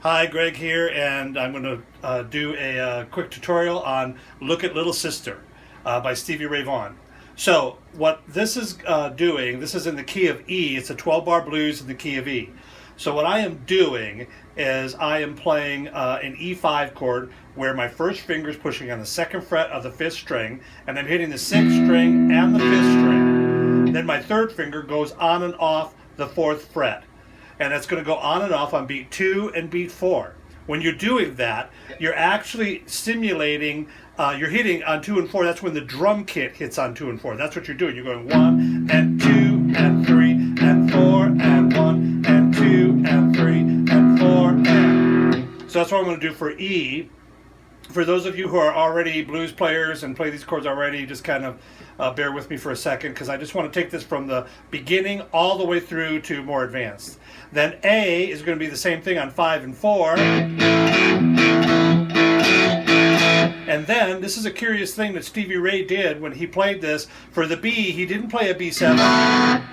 Hi, Greg here, and I'm going to do a quick tutorial on Look at Little Sister by Stevie Vaughn. So what this is doing, this is in the key of E. It's a 12-bar blues in the key of E. So what I am doing is I am playing an E5 chord where my first finger is pushing on the second fret of the fifth string, and I'm hitting the sixth string and the fifth string. Then my third finger goes on and off the fourth fret. And it's going to go on and off on beat 2 and beat 4. When you're doing that, you're actually simulating, you're hitting on 2 and 4. That's when the drum kit hits on 2 and 4. That's what you're doing. You're going 1 and 2 and 3 and 4 and 1 and 2 and 3 and 4 and. So that's what I'm going to do for E. For those of you who are already blues players and play these chords already, just kind of bear with me for a second, because I just want to take this from the beginning all the way through to more advanced. Then A is going to be the same thing on 5 and 4. And then, this is a curious thing that Stevie Ray did when he played this. For the B, he didn't play a B7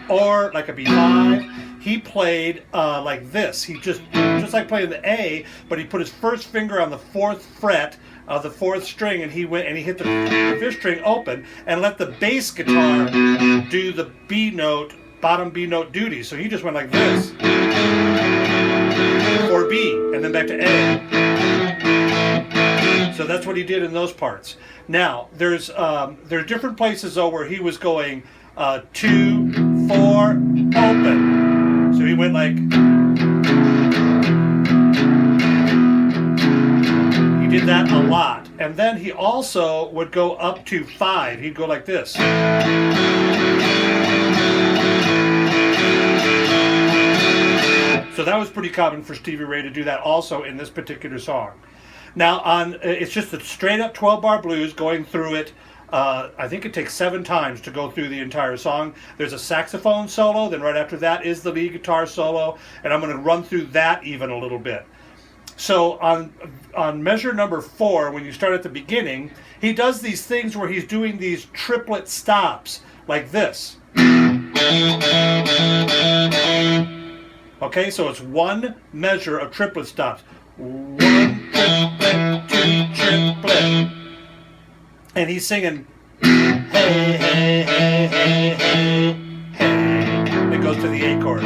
or like a B5. He played like this. He just like playing the A, but he put his first finger on the fourth fret of the fourth string, and he went and he hit the fifth string open and let the bass guitar do the B note, bottom B note duty. So he just went like this, or B, and then back to A. So that's what he did in those parts. Now there's different places though where he was going 2, 4, open. So he went like. Did that a lot. And then he also would go up to 5. He'd go like this. So that was pretty common for Stevie Ray to do that also in this particular song. Now it's just a straight up 12-bar blues going through it. I think it takes 7 times to go through the entire song. There's a saxophone solo, then right after that is the lead guitar solo, and I'm going to run through that even a little bit. So on measure number 4, when you start at the beginning, he does these things where he's doing these triplet stops like this. Okay, so it's one measure of triplet stops. 1 triplet, 2 triplet. And he's singing, hey, hey, hey, hey, hey, hey. It goes to the A chord.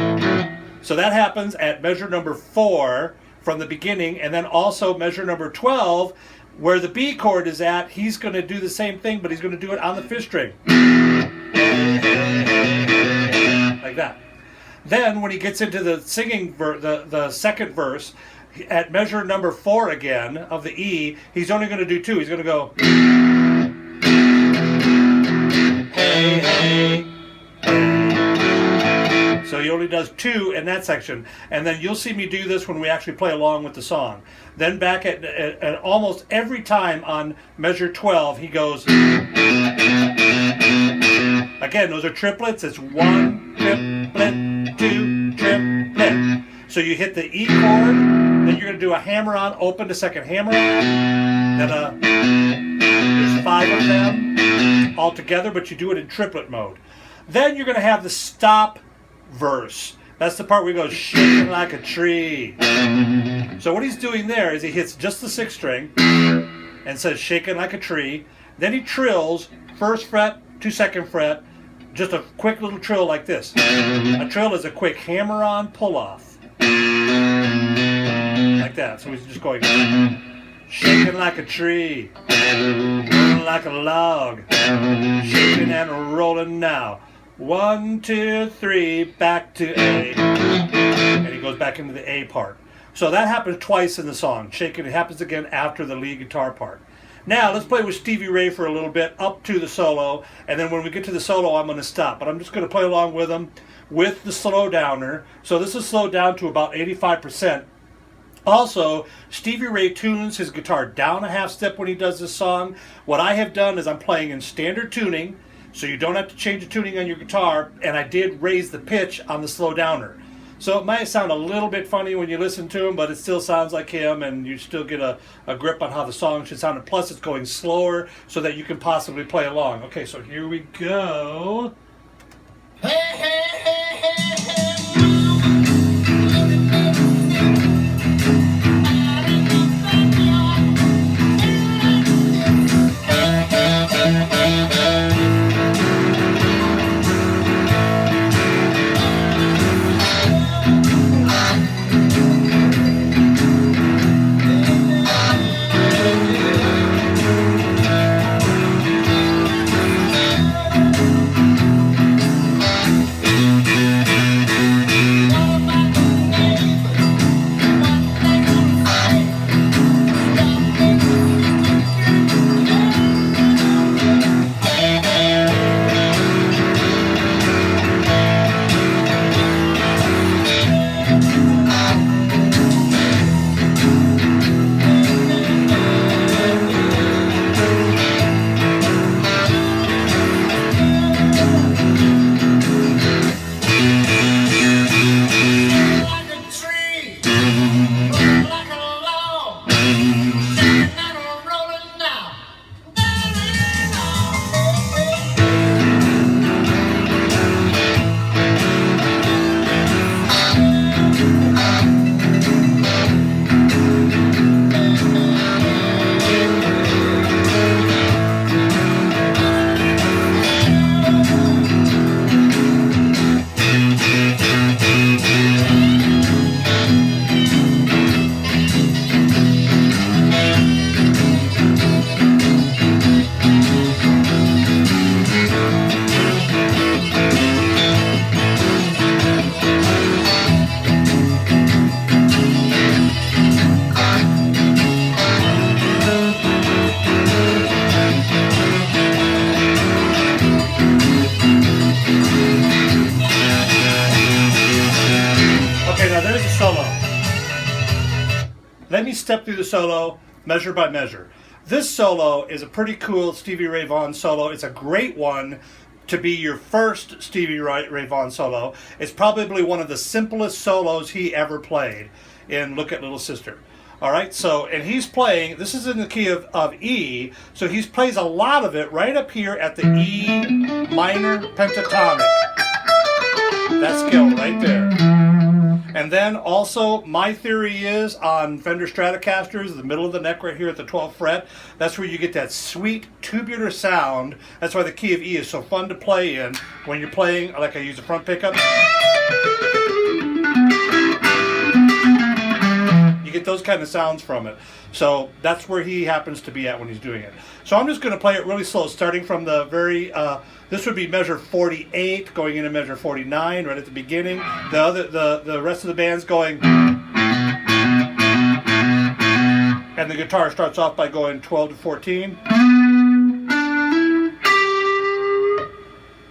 So that happens at measure number 4. From the beginning, and then also measure number 12, where the B chord is at, he's going to do the same thing, but he's going to do it on the fifth string. Like that. Then when he gets into the singing, the second verse, at measure number 4 again of the E, he's only going to do 2. He's going to go, hey, hey. So he only does 2 in that section. And then you'll see me do this when we actually play along with the song. Then back at almost every time on measure 12, he goes, again, those are triplets. It's 1 triplet, 2 triplet. So you hit the E chord, then you're going to do a hammer-on, open to second hammer-on. Then there's 5 of them all together, but you do it in triplet mode. Then you're going to have the stop verse. That's the part where he goes shaking like a tree. So what he's doing there is he hits just the 6th string and says shaking like a tree. Then he trills first fret to second fret, just a quick little trill like this. A trill is a quick hammer-on pull-off. Like that. So he's just going shaking like a tree, rolling like a log, shaking and rolling now. 1, 2, 3, back to A. And he goes back into the A part. So that happens twice in the song. Shaking, it happens again after the lead guitar part. Now let's play with Stevie Ray for a little bit up to the solo, and then when we get to the solo I'm going to stop. But I'm just going to play along with him with the slow downer. So this is slowed down to about 85%. Also, Stevie Ray tunes his guitar down a half step when he does this song. What I have done is I'm playing in standard tuning, so you don't have to change the tuning on your guitar, and I did raise the pitch on the slow downer. So it might sound a little bit funny when you listen to him, but it still sounds like him, and you still get a grip on how the song should sound. And plus, it's going slower so that you can possibly play along. Okay, so here we go. Hey, hey, hey, hey, hey. like a log, shaking and a rolling now. Okay, now there's the solo. Let me step through the solo measure by measure. This solo is a pretty cool Stevie Ray Vaughan solo. It's a great one to be your first Stevie Ray Vaughan solo. It's probably one of the simplest solos he ever played in Look at Little Sister. All right, so, and he's playing, this is in the key of E, so he plays a lot of it right up here at the E minor pentatonic. That scale right there. And then also, my theory is on Fender Stratocasters, the middle of the neck right here at the 12th fret, that's where you get that sweet tubular sound. That's why the key of E is so fun to play in when you're playing, like I use a front pickup. You get those kind of sounds from it. So that's where he happens to be at when he's doing it. So I'm just going to play it really slow, starting from the very, this would be measure 48, going into measure 49 right at the beginning. The rest of the band's going, and the guitar starts off by going 12 to 14.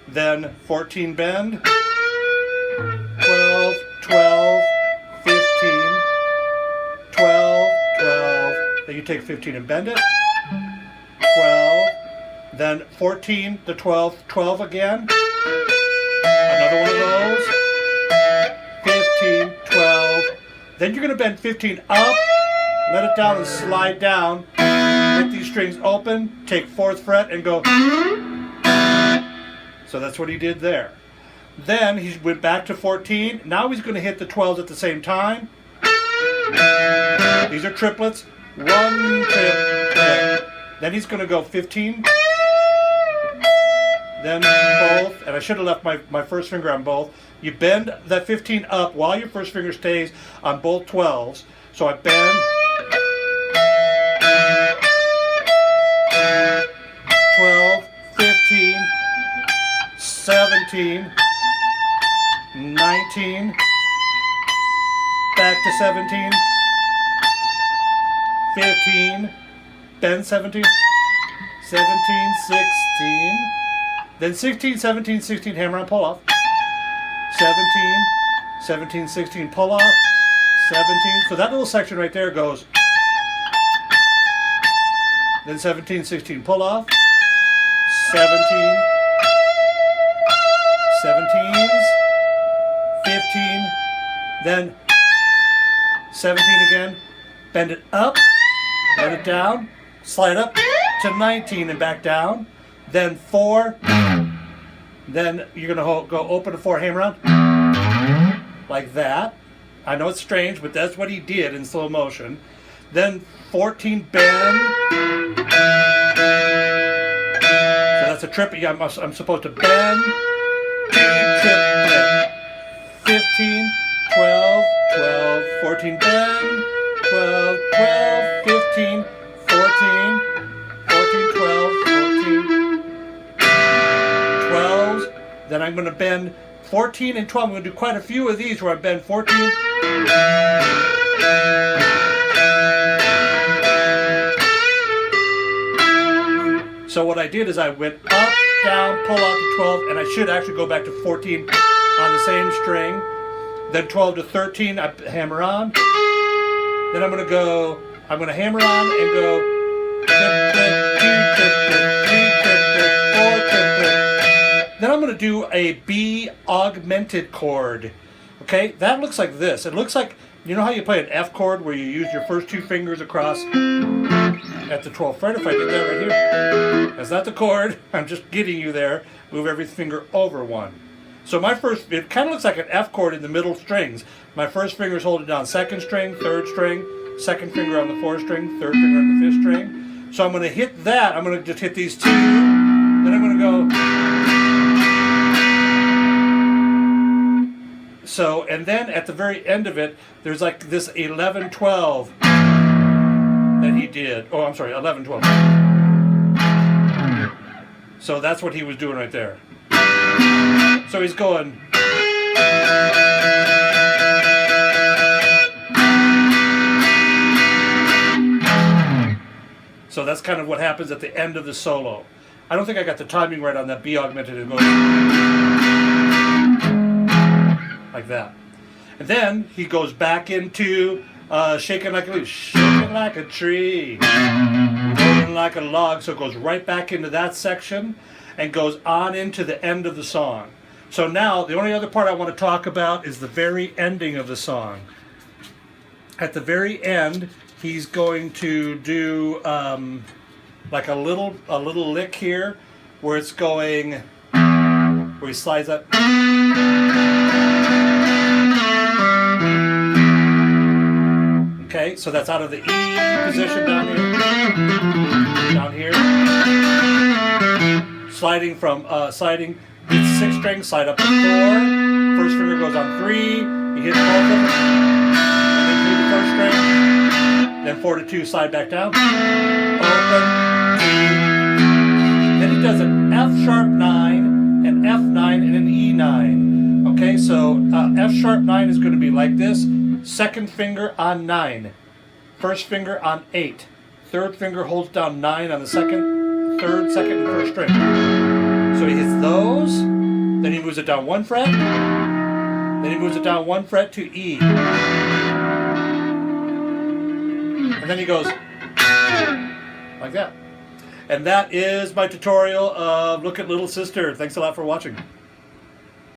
Then 14 bend, 12, 12, 15, 12, 12, then you take 15 and bend it, 12, then 14 to 12, 12 again, another one of those, 15, 12, then you're going to bend 15 up, let it down and slide down, get these strings open, take 4th fret and go, so that's what he did there. Then he went back to 14, now he's going to hit the 12s at the same time. These are triplets, 1 triplet. Then he's going to go 15, then both, and I should have left my first finger on both. You bend that 15 up while your first finger stays on both 12s. So I bend, 12, 15, 17, 19, back to 17, 15, bend 17, 17, 16, then 16, 17, 16, hammer on, pull off, 17, 17, 16, pull off, 17, so that little section right there goes, then 17, 16, pull off, 17, 17s, 15, then 17 again, bend it up, let it down, slide up to 19 and back down, then 4, then you're going to go open to 4, hammer on, like that. I know it's strange, but that's what he did in slow motion. Then 14 bend, so that's a triplet. I'm supposed to bend, triplet, 15, 12, 12, 14 bend, 12, 12, 15, 14, 14, 12, 14, 12s. Then I'm going to bend 14 and 12. I'm going to do quite a few of these where I bend 14. So what I did is I went up, down, pull out to 12, and I should actually go back to 14 on the same string. Then 12 to 13, I hammer on. Then I'm going to hammer on and go triplet, 2 triplet, 3 triplet, 4 triplet. Then I'm going to do a B augmented chord. Okay, that looks like this. It looks like You know how you play an F chord where you use your first two fingers across at the 12th fret? If I did that right here, that's not the chord. I'm just getting you there. Move every finger over one. So my first, it kind of looks like an F chord in the middle strings. My first finger is holding down second string, third string, second finger on the fourth string, third finger on the fifth string. So I'm going to hit that. I'm going to just hit these two. Then I'm going to go. So, and then at the very end of it, there's like this 11-12 that he did. Oh, I'm sorry, 11-12. So that's what he was doing right there. So he's going. So that's kind of what happens at the end of the solo. I don't think I got the timing right on that B augmented. It goes like that. And then he goes back into shaking like a leaf, shaking like a tree, rolling like a log. So it goes right back into that section and goes on into the end of the song. So now the only other part I want to talk about is the very ending of the song. At the very end, he's going to do like a little lick here, where it's going, where he slides up. Okay, so that's out of the E position down here, sliding from sliding. It's 6 strings, slide up to 4. First finger goes on 3. You hit both of them. And then through the first string. Then 4 to 2, slide back down. Open. Then he does an F sharp 9, an F9, and an E9. Okay, so F sharp 9 is going to be like this. Second finger on 9. First finger on 8. Third finger holds down 9 on the second, third, second, and first string. So he hits those, then he moves it down 1 fret, then he moves it down 1 fret to E. And then he goes like that. And that is my tutorial of Look at Little Sister. Thanks a lot for watching.